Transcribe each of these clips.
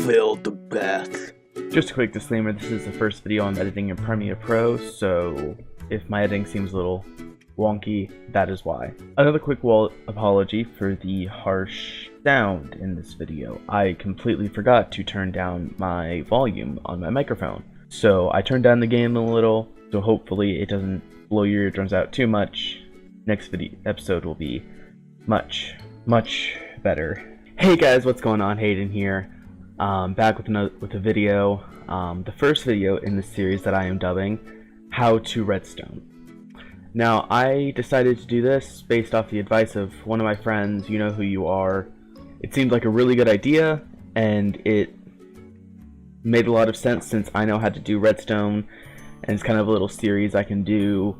filled the bath. Just a quick disclaimer, this is the first video I'm editing in Premiere Pro, so if my editing seems a little wonky, that is why. Another quick apology for the harsh sound in this video. I completely forgot to turn down my volume on my microphone. So I turned down the gain a little, so hopefully it doesn't blow your eardrums out too much. Next episode will be much better. Hey guys, what's going on? Hayden here. Back with a video. The first video in this series that I am dubbing How to Redstone. Now, I decided to do this based off the advice of one of my friends. You know who you are. It seemed like a really good idea, and it made a lot of sense since I know how to do redstone, and it's kind of a little series I can do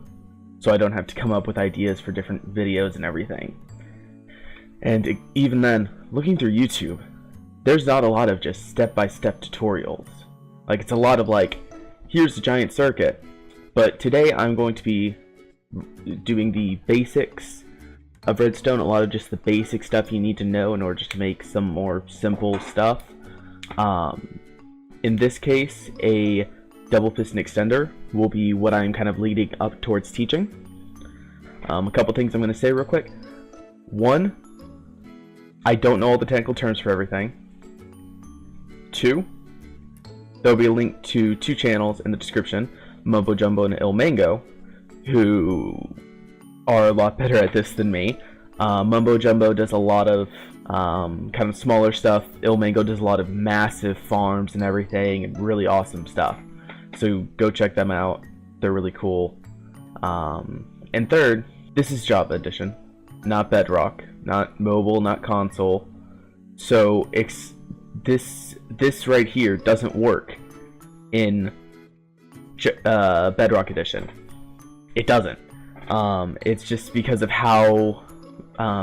so I don't have to come up with ideas for different videos and everything. And even then, looking through YouTube, there's not a lot of just step-by-step tutorials. Like, it's a lot of like, here's the giant circuit. But today I'm going to be doing the basics of redstone, a lot of just the basic stuff you need to know in order to make some more simple stuff. In this case, a double piston extender will be what I'm kind of leading up towards teaching. A couple things I'm going to say real quick. One, I don't know all the technical terms for everything. Two, there'll be a link to two channels in the description, Mumbo Jumbo and IlMango, who are a lot better at this than me. Mumbo Jumbo does a lot of kind of smaller stuff. IlMango does a lot of massive farms and everything, and really awesome stuff. So go check them out. They're really cool. And third, this is Java Edition, not Bedrock, not mobile, not console. So this right here doesn't work in Bedrock Edition. It doesn't. It's just because of how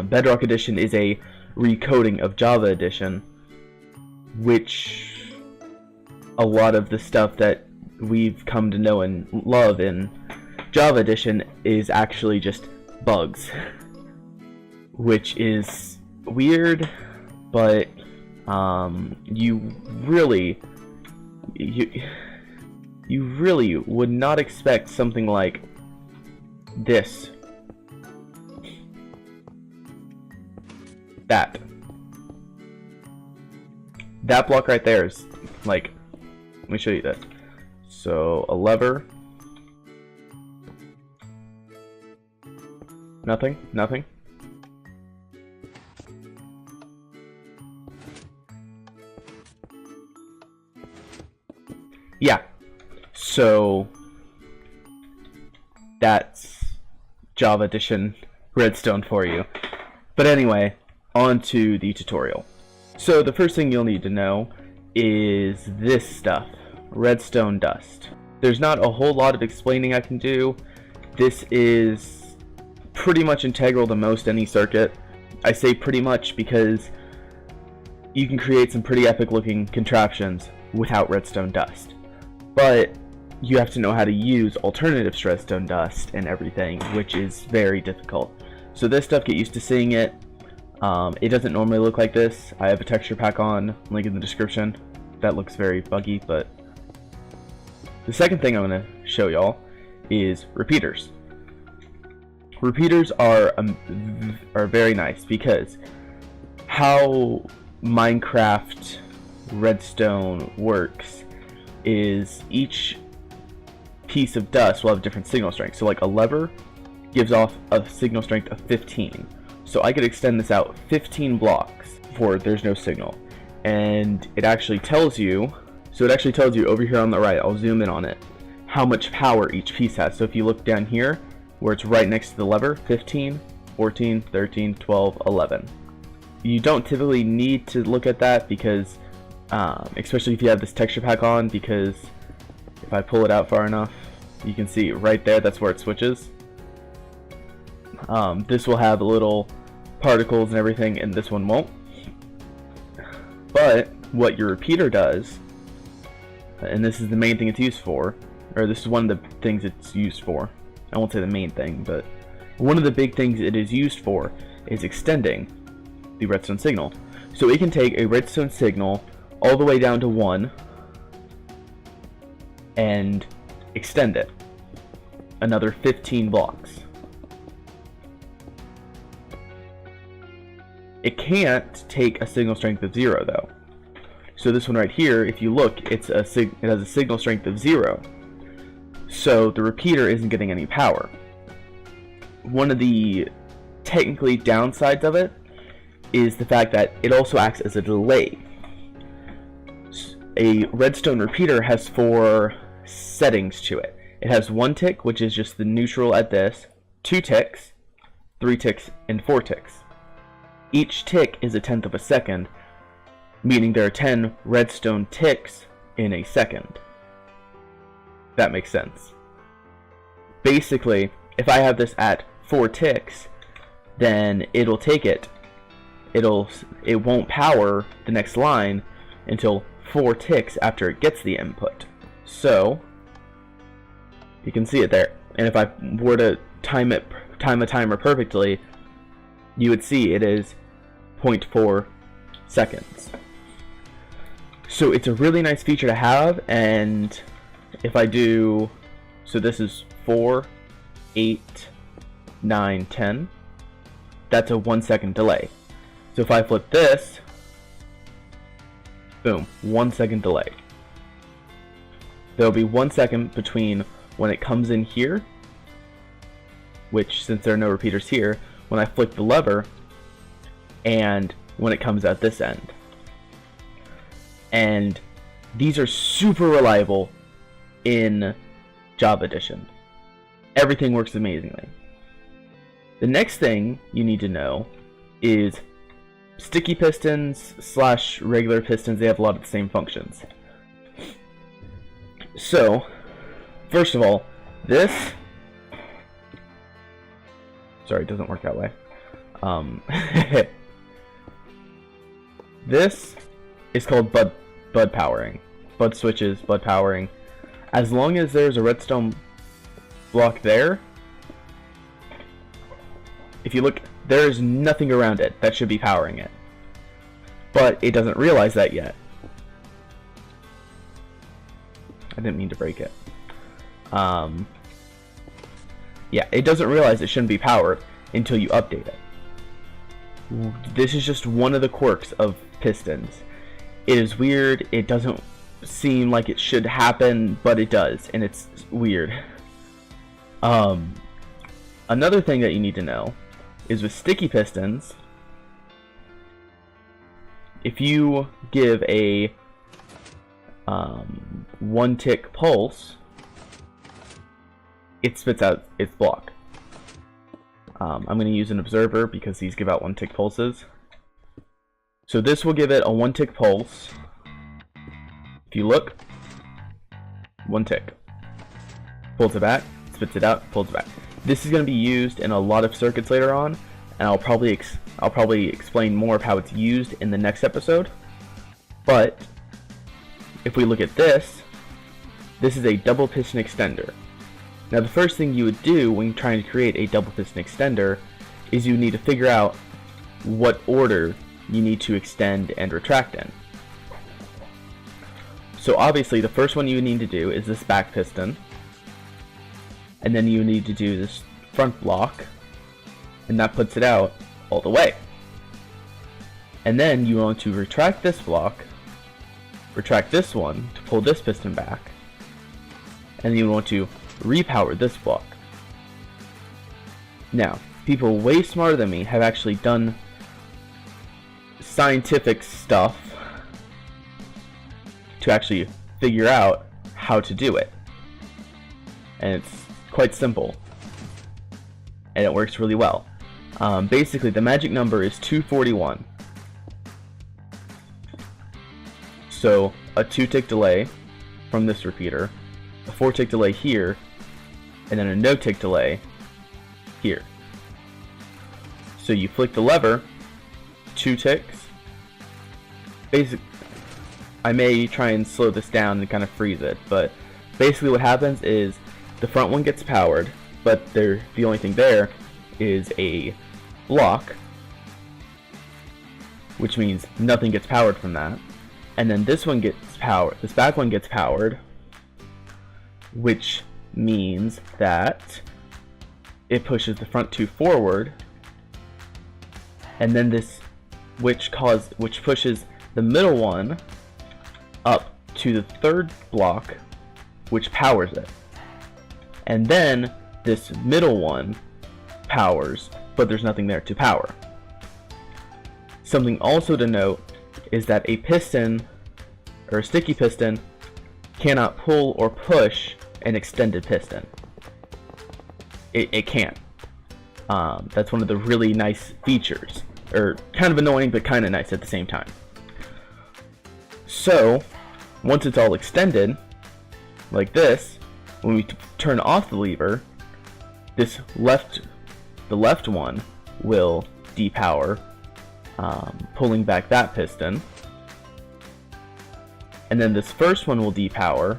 Bedrock Edition is a recoding of Java Edition, which a lot of the stuff that we've come to know and love in Java Edition is actually just bugs, which is weird, but you really would not expect something like this. That block right there is like, let me show you this. So a lever, nothing. Yeah, so that's Java Edition redstone for you. But anyway, on to the tutorial. So the first thing you'll need to know is this stuff, redstone dust. There's not a whole lot of explaining I can do. This is pretty much integral to most any circuit. I say pretty much because you can create some pretty epic looking contraptions without redstone dust. But you have to know how to use alternative redstone dust and everything, which is very difficult. So this stuff, get used to seeing it. It doesn't normally look like this. I have a texture pack on, link in the description. That looks very buggy, but the second thing I'm going to show y'all is repeaters. Repeaters are very nice because how Minecraft redstone works is each piece of dust will have different signal strength. So like a lever gives off a signal strength of 15. So I could extend this out 15 blocks before there's no signal. And it actually tells you, over here on the right, I'll zoom in on it, how much power each piece has. So if you look down here, where it's right next to the lever, 15, 14, 13, 12, 11. You don't typically need to look at that because, especially if you have this texture pack on, because if I pull it out far enough, you can see right there, that's where it switches. This will have little particles and everything, and this one won't. But what your repeater does, and this is the main thing it's used for, or this is one of the things it's used for. I won't say the main thing, but one of the big things it is used for is extending the redstone signal. So it can take a redstone signal all the way down to 1 and extend it another 15 blocks. It can't take a signal strength of 0 though. So this one right here, if you look, it has a signal strength of 0. So the repeater isn't getting any power. One of the technically downsides of it is the fact that it also acts as a delay. A redstone repeater has 4 settings to it. It has 1 tick, which is just the neutral at this, 2 ticks, 3 ticks, and 4 ticks. Each tick is 1/10 of a second, meaning there are 10 redstone ticks in a second. That makes sense. Basically, if I have this at 4 ticks, then it'll take it. It won't power the next line until 4 ticks after it gets the input. So you can see it there. And if I were to time a timer perfectly, you would see it is 0.4 seconds. So it's a really nice feature to have, and if I do, so this is 4, 8, 9, 10, that's a 1 second delay. So if I flip this, boom, 1 second delay. There'll be 1 second between when it comes in here, which since there are no repeaters here, when I flick the lever, and when it comes out this end. And these are super reliable in Java Edition. Everything works amazingly. The next thing you need to know is sticky pistons / regular pistons. They have a lot of the same functions. So, first of all, this, sorry, it doesn't work that way. This is called bud powering. Bud switches, bud powering. As long as there's a redstone block there, if you look, there's nothing around it that should be powering it. But it doesn't realize that yet. I didn't mean to break it. Yeah, it doesn't realize it shouldn't be powered until you update it. This is just one of the quirks of pistons. It is weird, it doesn't seem like it should happen, but it does, and it's weird. Another thing that you need to know is with sticky pistons, if you give a 1 tick pulse, it spits out its block. I'm going to use an observer because these give out 1 tick pulses. So this will give it a 1 tick pulse. If you look, 1 tick. Pulls it back, spits it out, pulls it back. This is going to be used in a lot of circuits later on, and I'll probably explain more of how it's used in the next episode. But if we look at this, this is a double piston extender. Now the first thing you would do when trying to create a double piston extender is you need to figure out what order you need to extend and retract in. So obviously the first one you need to do is this back piston, and then you need to do this front block, and that puts it out all the way. And then you want to retract this block, retract this one to pull this piston back, and then you want to repower this block. Now, people way smarter than me have actually done scientific stuff to actually figure out how to do it. And it's quite simple. And it works really well. Basically, the magic number is 241. So, a 2-tick delay from this repeater, a 4-tick delay here, and then a no-tick delay here. So you flick the lever, 2 ticks. I may try and slow this down and kind of freeze it, but basically what happens is the front one gets powered, but the only thing there is a block, which means nothing gets powered from that. and then this one gets powered. This back one gets powered, which means that it pushes the front two forward, and then this, which pushes the middle one up to the third block, which powers it. And then this middle one powers, but there's nothing there to power. Something also to note is that a piston, or a sticky piston, cannot pull or push an extended piston. It can't. That's one of the really nice features, or kind of annoying but kind of nice at the same time. So once it's all extended like this, when we turn off the lever, the left one will depower, pulling back that piston, and then this first one will depower,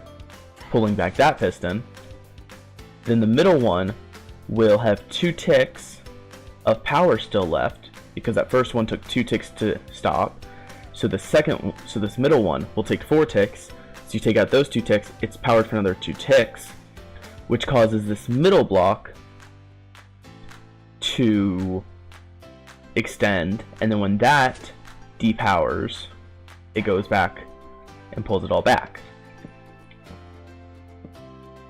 pulling back that piston. Then the middle one will have 2 ticks of power still left, because that first one took 2 ticks to stop. So this middle one will take 4 ticks. So you take out those 2 ticks, it's powered for another 2 ticks, which causes this middle block to extend, and then when that depowers, it goes back and pulls it all back.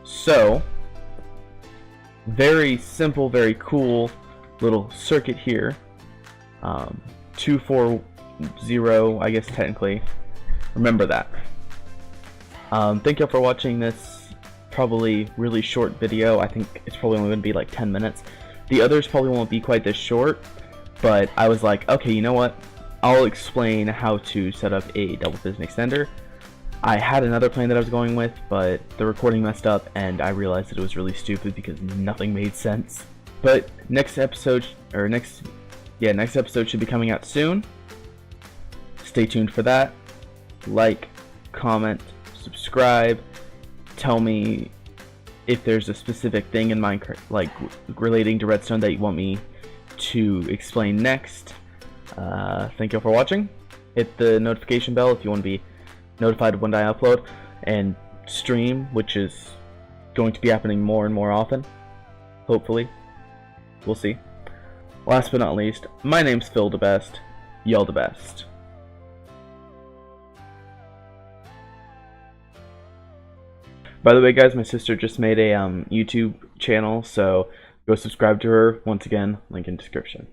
So very simple, very cool little circuit here. 240, I guess technically. Remember that. Thank you all for watching this probably really short video. I think it's probably only going to be like 10 minutes. The others probably won't be quite this short, but I was like, okay, you know what? I'll explain how to set up a double piston extender. I had another plan that I was going with, but the recording messed up and I realized that it was really stupid because nothing made sense. But next episode should be coming out soon. Stay tuned for that. Like, comment, subscribe. Tell me if there's a specific thing in Minecraft, like relating to Redstone, that you want me to explain next. Thank you all for watching. Hit the notification bell if you want to be notified when I upload and stream, which is going to be happening more and more often. Hopefully. We'll see. Last but not least, my name's Phil the Best. Y'all the best. By the way, guys, my sister just made a YouTube channel, so go subscribe to her. Once again, link in description.